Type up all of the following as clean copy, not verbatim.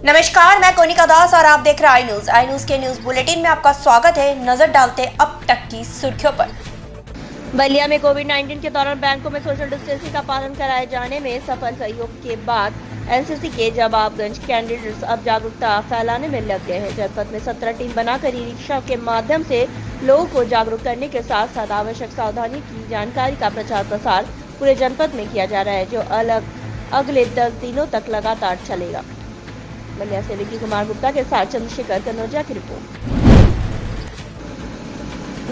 नमस्कार, मैं कोनिका दास और आप देख रहे हैं आई न्यूज के न्यूज बुलेटिन में आपका स्वागत है। नजर डालते अब तक की सुर्खियों पर। बलिया में कोविड-19 के दौरान बैंकों में सोशल डिस्टेंसिंग का पालन कराए जाने में सफल सहयोग के बाद एनसीसी के जवाबगंज कैंडिडेट्स अब जागरूकता फैलाने में लग गए हैं। जनपद में 17 टीम बनाकर ई रिक्शा के माध्यम से लोगों को जागरूक करने के साथ साथ आवश्यक सावधानी की जानकारी का प्रचार प्रसार पूरे जनपद में किया जा रहा है, जो अगले 10 दिनों तक लगातार चलेगा। बलिया से विकी कुमार गुप्ता के साथ चंद्रशेखर कनौजिया की रिपोर्ट।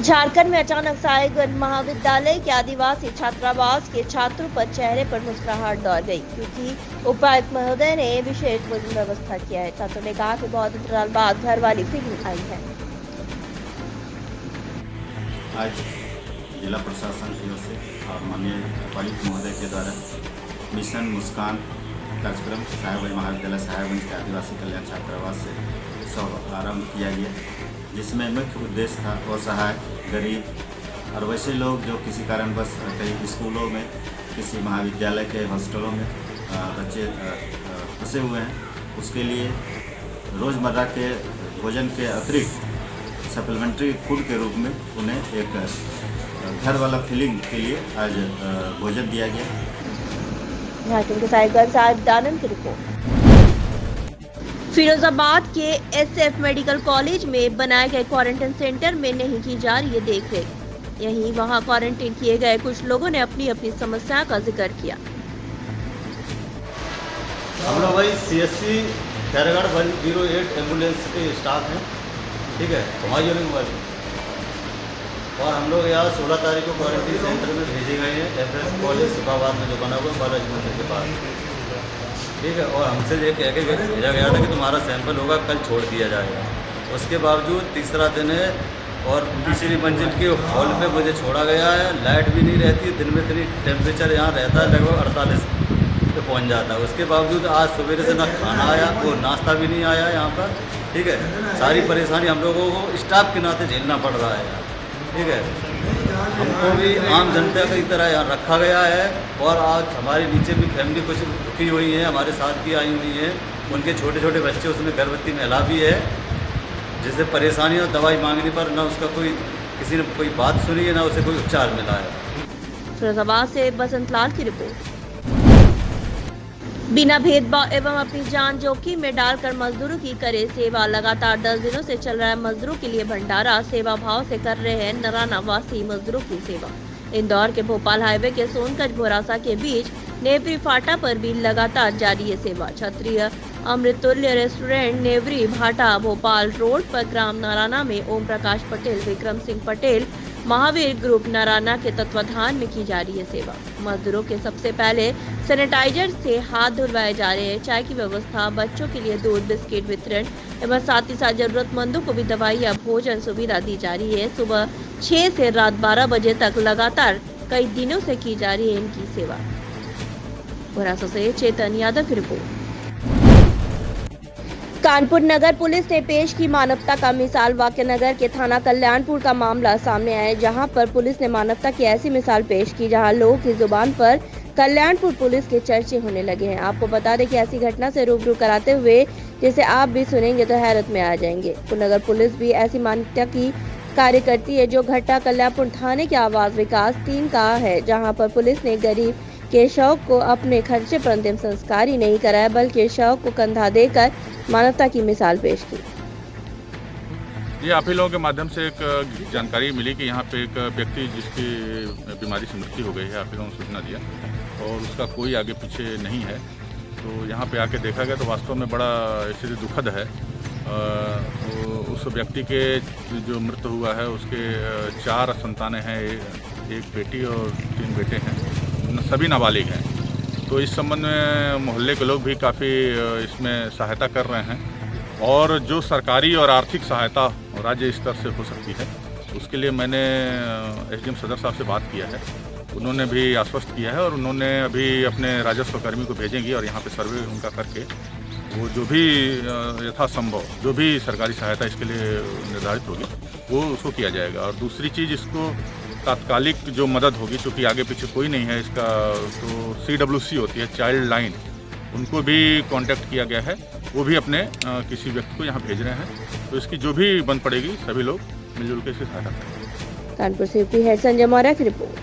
झारखंड में अचानक साहेबगंज महाविद्यालय के आदिवासी छात्रावास के छात्रों पर चेहरे पर मुस्कुराहट दौड़ गई, क्योंकि उपायुक्त महोदय ने विशेष भोजन व्यवस्था किया है। छात्रों ने कहा कि बहुत अंतराल बाद घर वाली फीलिंग आई है। आज जिला प्रशासन की ओर से और माननीय उपायुक्त महोदय के द्वारा मिशन मुस्कान कार्यक्रम साहेबगंज महाविद्यालय साहेबगंज के आदिवासी कल्याण छात्रावास से शुभारंभ किया गया, जिसमें मुख्य उद्देश्य था असहाय, गरीब और वैसे लोग जो किसी कारणवश कई स्कूलों में, किसी महाविद्यालय के हॉस्टलों में बच्चे फंसे हुए हैं, उसके लिए रोज़मर्रा के भोजन के अतिरिक्त सप्लीमेंट्री फूड के रूप में उन्हें एक घर वाला फीलिंग के लिए आज भोजन दिया गया। झारखंड के साहिबगंज से दानन की रिपोर्ट। फिरोजाबाद के एसएफ मेडिकल कॉलेज में बनाए गए क्वारंटाइन सेंटर में नहीं की जा रही है देखरेख। यहीं वहां क्वारंटाइन किए गए कुछ लोगों ने अपनी अपनी समस्या का जिक्र किया। हम लोग भाई सीएससी खैरगढ़ 108 एम्बुलेंस के स्टाफ हैं, ठीक है, हमारी मोबाइल, और हम लोग यहाँ 16 तारीख को क्वारंटीन सेंटर में भेजे गए हैं एफएस कॉलेज सिपाबाद में जो बना हुआ बालाजी मंदिर के पास, ठीक है। और हमसे ये कह के भेजा गया था कि तुम्हारा सैंपल होगा, कल छोड़ दिया जाएगा। उसके बावजूद तीसरा दिन है और तीसरी मंजिल के हॉल पे मुझे छोड़ा गया है। लाइट भी नहीं रहती, दिन में इतनी टेम्परेचर यहाँ रहता है लगभग 48 पे पहुँच जाता है। उसके बावजूद आज सवेरे से ना खाना आया, वो नाश्ता भी नहीं आया यहाँ पर, ठीक है। सारी परेशानी हम लोगों को स्टाफ के नाते झेलना पड़ रहा है, ठीक है। हमको भी आम जनता की तरह यहाँ रखा गया है और आज हमारे नीचे भी फैमिली कुछ रुकी हुई है, हमारे साथ की आई हुई है, उनके छोटे छोटे बच्चे, उसमें गर्भवती महिला भी है, जिससे परेशानी और दवाई मांगने पर ना उसका किसी ने कोई बात सुनी है, ना उसे कोई उपचार मिला है। फिरोजाबाद से बसंत लाल की रिपोर्ट। बिना भेदभाव एवं अपनी जान जोखिम में डालकर मजदूरों की करे सेवा। लगातार 10 दिनों से चल रहा है मजदूरों के लिए भंडारा। सेवा भाव से कर रहे हैं नराना वासी मजदूरों की सेवा। इंदौर के भोपाल हाईवे के सोनगंज भोरासा के बीच नेवरी फाटा पर भी लगातार जारी है सेवा। क्षत्रिय अमृतुल्य रेस्टोरेंट नेवरी भाटा भोपाल रोड पर ग्राम नाराना में ओम प्रकाश पटेल, विक्रम सिंह पटेल, महावीर ग्रुप नाराना के तत्वाधान में की जा रही है सेवा। मजदूरों के सबसे पहले सैनिटाइजर से हाथ धुलवाए जा रहे हैं। चाय की व्यवस्था, बच्चों के लिए दूध बिस्किट वितरण एवं साथ ही साथ जरूरतमंदों को भी दवाई या भोजन सुविधा दी जा रही है। सुबह 6 से रात 12 बजे तक लगातार कई दिनों से की जा रही है इनकी सेवा। भोरासा से चेतन यादव की रिपोर्ट। कानपुर नगर पुलिस ने पेश की मानवता का मिसाल। वाक्यनगर के थाना कल्याणपुर का मामला सामने आया, जहां पर पुलिस ने मानवता की ऐसी मिसाल पेश की जहां लोगों की जुबान पर कल्याणपुर पुलिस के चर्चे होने लगे हैं। आपको बता दें कि ऐसी घटना से रूबरू कराते हुए जिसे आप भी सुनेंगे तो हैरत में आ जाएंगे। नगर पुलिस भी ऐसी मानवता की कार्य करती है, जो घटना कल्याणपुर थाने के आवास विकास 3 का है, जहाँ पर पुलिस ने गरीब के शव को अपने खर्चे पर अंतिम संस्कार ही नहीं कराया, बल्कि शव को कंधा देकर मानवता की मिसाल पेश की। ये आप ही लोगों के माध्यम से एक जानकारी मिली कि यहाँ पे एक व्यक्ति जिसकी बीमारी से मृत्यु हो गई है, आप ही लोगों ने सूचना दिया और उसका कोई आगे पीछे नहीं है। तो यहाँ पे आके देखा गया तो वास्तव में बड़ा स्थिति दुखद है। उस व्यक्ति के जो मृत्यु हुआ है उसके 4 संतानें हैं, एक बेटी और 3 बेटे हैं, सभी नाबालिग हैं। तो इस संबंध में मोहल्ले के लोग भी काफ़ी इसमें सहायता कर रहे हैं और जो सरकारी और आर्थिक सहायता राज्य स्तर से हो सकती है उसके लिए मैंने एसडीएम सदर साहब से बात किया है। उन्होंने भी आश्वस्त किया है और उन्होंने अभी अपने राजस्व कर्मी को भेजेंगे और यहाँ पे सर्वे उनका करके वो जो भी यथासंभव जो भी सरकारी सहायता इसके लिए निर्धारित होगी वो उसको किया जाएगा। और दूसरी चीज़, इसको तात्कालिक जो मदद होगी, क्योंकि आगे पीछे कोई नहीं है इसका, तो CWC होती है, चाइल्ड लाइन, उनको भी कांटेक्ट किया गया है, वो भी अपने किसी व्यक्ति को यहाँ भेज रहे हैं। तो इसकी जो भी बंद पड़ेगी सभी लोग मिलजुल के इसकी सहायता करेंगे। कानपुर से यूपी हेड संजय मौर्य की रिपोर्ट।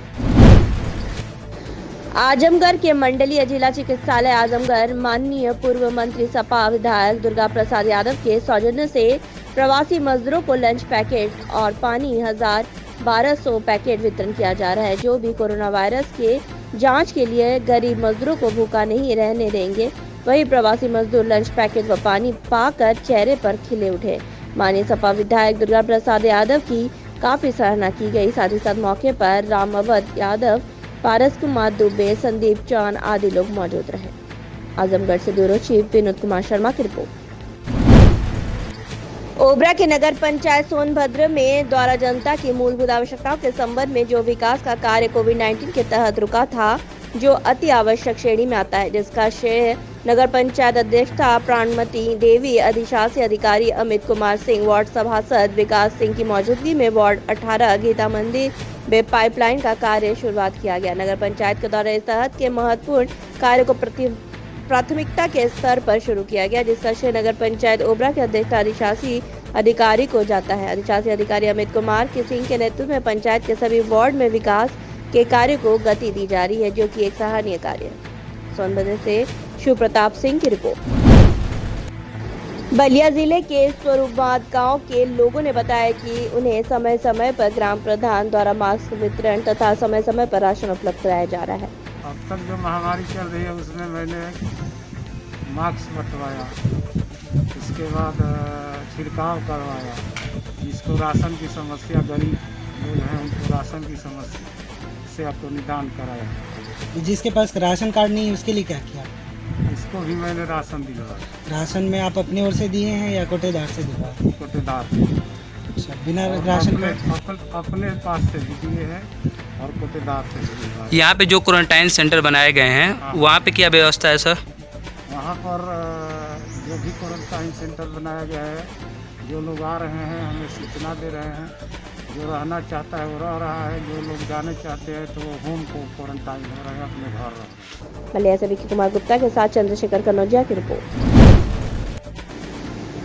आजमगढ़ के मंडलीय जिला चिकित्सालय आजमगढ़ माननीय पूर्व मंत्री सपा विधायक दुर्गा प्रसाद यादव के सौजन्य से प्रवासी मजदूरों को लंच पैकेट और पानी 1200 पैकेट वितरण किया जा रहा है। जो भी कोरोना वायरस के जांच के लिए गरीब मजदूरों को भूखा नहीं रहने देंगे, वही प्रवासी मजदूर लंच पैकेट व पानी पाकर चेहरे पर खिले उठे। माननीय सपा विधायक दुर्गा प्रसाद यादव की काफी सराहना की गई। साथ ही साथ मौके पर राम अवध यादव, पारस कुमार दुबे, संदीप चौहान आदि लोग मौजूद रहे। आजमगढ़ से ब्यूरो चीफ विनोद कुमार शर्मा की रिपोर्ट। ओबरा के नगर पंचायत सोनभद्र में द्वारा जनता की मूलभूत आवश्यकताओं के संबंध में जो विकास का कार्य कोविड-19 के तहत रुका था, जो अति आवश्यक श्रेणी में आता है, जिसका श्रेय नगर पंचायत अध्यक्षा प्राणमती देवी, अधिशासी अधिकारी अमित कुमार सिंह, वार्ड सभासद विकास सिंह की मौजूदगी में वार्ड 18 गीता मंदिर में पाइपलाइन का कार्य शुरुआत किया गया। नगर पंचायत के द्वारा इस तहत के महत्वपूर्ण कार्य को प्राथमिकता के स्तर पर शुरू किया गया, जिसका श्रेय नगर पंचायत ओबरा के अध्यक्ष अधिशासी अधिकारी को जाता है। अधिशासी अधिकारी अमित कुमार सिंह के नेतृत्व में पंचायत के सभी वार्ड में विकास के कार्य को गति दी जा रही है, जो कि एक सराहनीय कार्य है। सोनभद्र से शिव प्रताप सिंह की रिपोर्ट। बलिया जिले के स्वरूपबाद गांव के लोगों ने बताया कि उन्हें समय समय पर ग्राम प्रधान द्वारा मास्क वितरण तथा समय समय पर राशन उपलब्ध कराया जा रहा है। अब तक जो महामारी चल रही है उसमें मैंने मास्क बंटवाया, उसके बाद छिड़काव करवाया, जिसको राशन की समस्या, गरीब लोग हैं उनको राशन की समस्या से आपको निदान कराया। जिसके पास राशन कार्ड नहीं है उसके लिए क्या किया? इसको भी मैंने राशन दिलवाया। राशन में आप अपनी ओर से दिए हैं या कोटेदार से दिलवाए? कोटेदार। अच्छा, बिना राशन अपने पास से भी दिए हैं और कोटेदार से भी दिलवाए। यहाँ पे जो क्वारंटाइन सेंटर बनाए गए हैं, वहाँ पे क्या व्यवस्था है सर? वहाँ पर जो भी क्वारंटाइन सेंटर बनाया गया है, जो लोग आ रहे हैं हमें सूचना दे रहे हैं, जो रहना चाहता है वो रह रहा है, जो लोग जाने चाहते हैं तो वो होम को क्वारंटाइन हो रहे हैं, अपने घर रह रहे हैं। बलिया से विकी कुमार गुप्ता के साथ चंद्रशेखर कनौजिया की रिपोर्ट।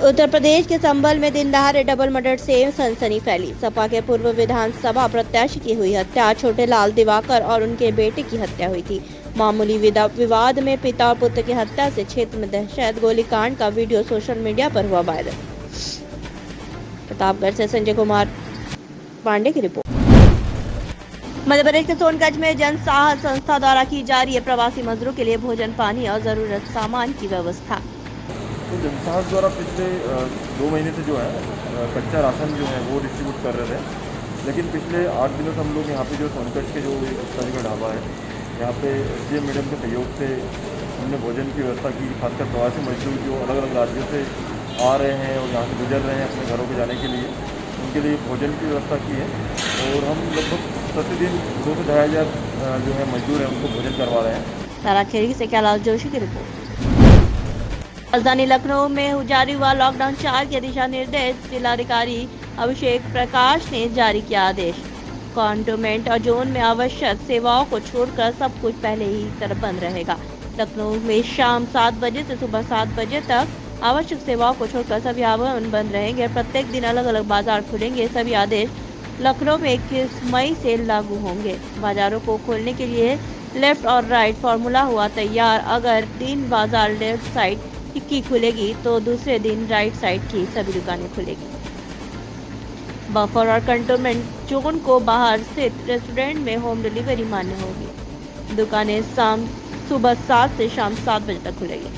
उत्तर प्रदेश के संभल में दिन दहाड़े डबल मर्डर से सनसनी फैली। सपा के पूर्व विधानसभा प्रत्याशी की हुई हत्या, छोटे लाल दिवाकर और उनके बेटे की हत्या हुई थी। मामूली विवाद में पिता और पुत्र की हत्या से क्षेत्र में दहशत, गोलीकांड का वीडियो सोशल मीडिया पर हुआ वायरल। प्रतापगढ़ से संजय कुमार पांडे की रिपोर्ट। मध्य प्रदेश के सोनगंज में जन साहस संस्था द्वारा की जा रही है प्रवासी मजदूरों के लिए भोजन, पानी और जरूरत सामान की व्यवस्था। तो जनसाहस द्वारा पिछले 2 महीने से जो है कच्चा राशन जो है वो डिस्ट्रीब्यूट कर रहे थे, लेकिन पिछले 8 दिनों से हम लोग यहाँ पे जो सोनगंज के जो गुप्ता जी का ढाबा है, यहाँ पे SDM मैडम के सहयोग से हमने भोजन की व्यवस्था की। खासकर प्रवासी मजदूर जो अलग अलग राज्यों से आ रहे हैं और यहाँ से गुजर रहे हैं अपने घरों को जाने के लिए, उनके लिए भोजन की व्यवस्था की है। और हम लगभग प्रतिदिन 2 से 2.5 हज़ार जो है मजदूर हैं उनको भोजन करवा रहे हैं। नाराखेड़ी से कैलाश जोशी की रिपोर्ट। राजधानी लखनऊ में जारी हुआ लॉकडाउन 4 के दिशा निर्देश जिलाधिकारी अभिषेक प्रकाश ने जारी किया आदेश। कंटेनमेंट और जोन में आवश्यक सेवाओं को छोड़कर सब कुछ पहले ही तरह बंद रहेगा। लखनऊ में शाम 7 बजे से सुबह 7 बजे तक आवश्यक सेवाओं को छोड़कर सभी आवागमन बंद रहेंगे। प्रत्येक दिन अलग अलग बाजार खुलेंगे। सभी आदेश लखनऊ में 21 मई से लागू होंगे। बाजारों को खोलने के लिए लेफ्ट और राइट फॉर्मूला हुआ तैयार। अगर 3 बाजार लेफ्ट साइड की खुलेगी तो दूसरे दिन राइट साइड की सभी दुकानें खुलेगी। बफर और कंटेनमेंट जोन को बाहर स्थित रेस्टोरेंट में होम डिलीवरी मान्य होगी। दुकानें सुबह 7 से शाम 7 बजे तक खुलेगी।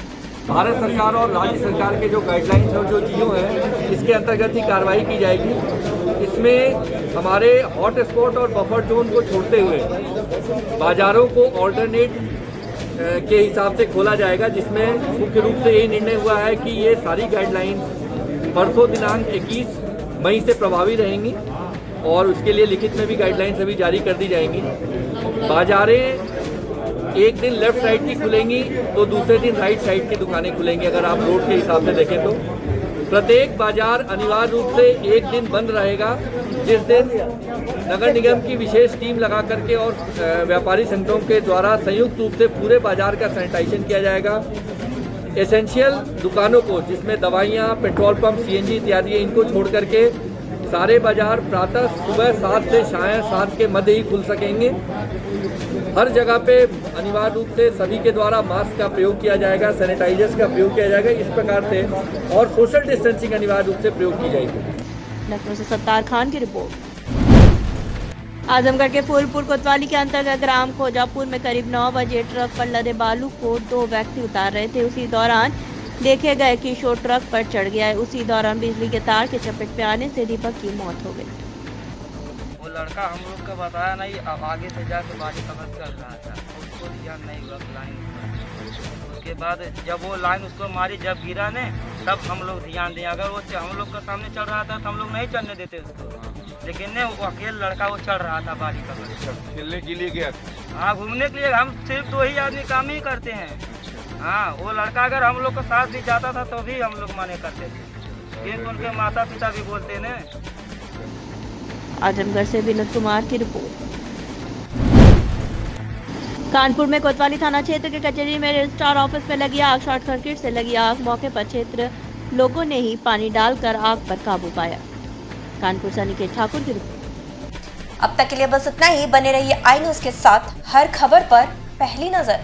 भारत सरकार और राज्य सरकार के जो गाइडलाइंस और जो जियो हैं, इसके अंतर्गत ही कार्रवाई की जाएगी। इसमें हमारे हॉट स्पॉट और बफर जोन को छोड़ते हुए बाज़ारों को ऑल्टरनेट के हिसाब से खोला जाएगा, जिसमें मुख्य रूप से ये निर्णय हुआ है कि ये सारी गाइडलाइंस परसों दिनांक 21 मई से प्रभावी रहेंगी और उसके लिए लिखित में भी गाइडलाइंस अभी जारी कर दी जाएंगी। बाज़ारें एक दिन लेफ्ट साइड की खुलेंगी तो दूसरे दिन राइट साइड की दुकानें खुलेंगी, अगर आप रोड के हिसाब से देखें तो। प्रत्येक बाजार अनिवार्य रूप से एक दिन बंद रहेगा, जिस दिन नगर निगम की विशेष टीम लगा करके और व्यापारी संगठनों के द्वारा संयुक्त रूप से पूरे बाजार का सैनिटाइजेशन किया जाएगा। एसेंशियल दुकानों को, जिसमें दवाइयाँ, पेट्रोल पंप, सीएनजी इत्यादि है, इनको छोड़ करके सारे बाजार प्रातः सुबह 7 से शाम 7 के मध्य ही खुल सकेंगे। हर जगह पे अनिवार्य रूप से सभी के द्वारा मास्क का प्रयोग किया जाएगा, सैनिटाइजर्स का प्रयोग किया जाएगा, इस प्रकार से, और सोशल डिस्टेंसिंग अनिवार्य रूप से प्रयोग की जाएगी। लखनऊ से सत्तार खान की रिपोर्ट। आजमगढ़ के फूलपुर कोतवाली के अंतर्गत ग्राम खोजापुर में करीब 9 बजे ट्रक पर लदे बालू को 2 व्यक्ति उतार रहे थे। उसी दौरान देखे गए किशोर ट्रक पर चढ़ गया है। उसी दौरान बिजली के तार के चपेट में आने से दीपक की मौत हो गई। वो लड़का हम लोग का बताया नहीं, अब आगे से जाके बारी कवर कर रहा था, उसको ध्यान नहीं हुआ लाइन पर। उसके बाद जब वो लाइन उसको मारी, जब गिरा ने, तब हम लोग ध्यान दिए। अगर वो हम लोग का सामने चल रहा था तो हम लोग नहीं चलने देते उसको, लेकिन ने वो अकेले लड़का वो चढ़ रहा था बारी कवर। खेलने के लिए गया? हाँ, घूमने के लिए। हम सिर्फ 2 ही आदमी काम ही करते हैं। हाँ, वो लड़का अगर हम लोग का साथ भी जाता था तो भी हम लोग माने करते थे, लेकिन उनके माता पिता भी बोलते ने। आजमगढ़ से विनोद कुमार की रिपोर्ट। कानपुर में कोतवाली थाना क्षेत्र के कचहरी में रजिस्ट्रार ऑफिस में लगी आग, शॉर्ट सर्किट से लगी आग। मौके पर क्षेत्र लोगों ने ही पानी डालकर आग पर काबू पाया। कानपुर से अनिकेत ठाकुर की रिपोर्ट। अब तक के लिए बस इतना ही। बने रहिए आई न्यूज़ के साथ, हर खबर पर पहली नजर।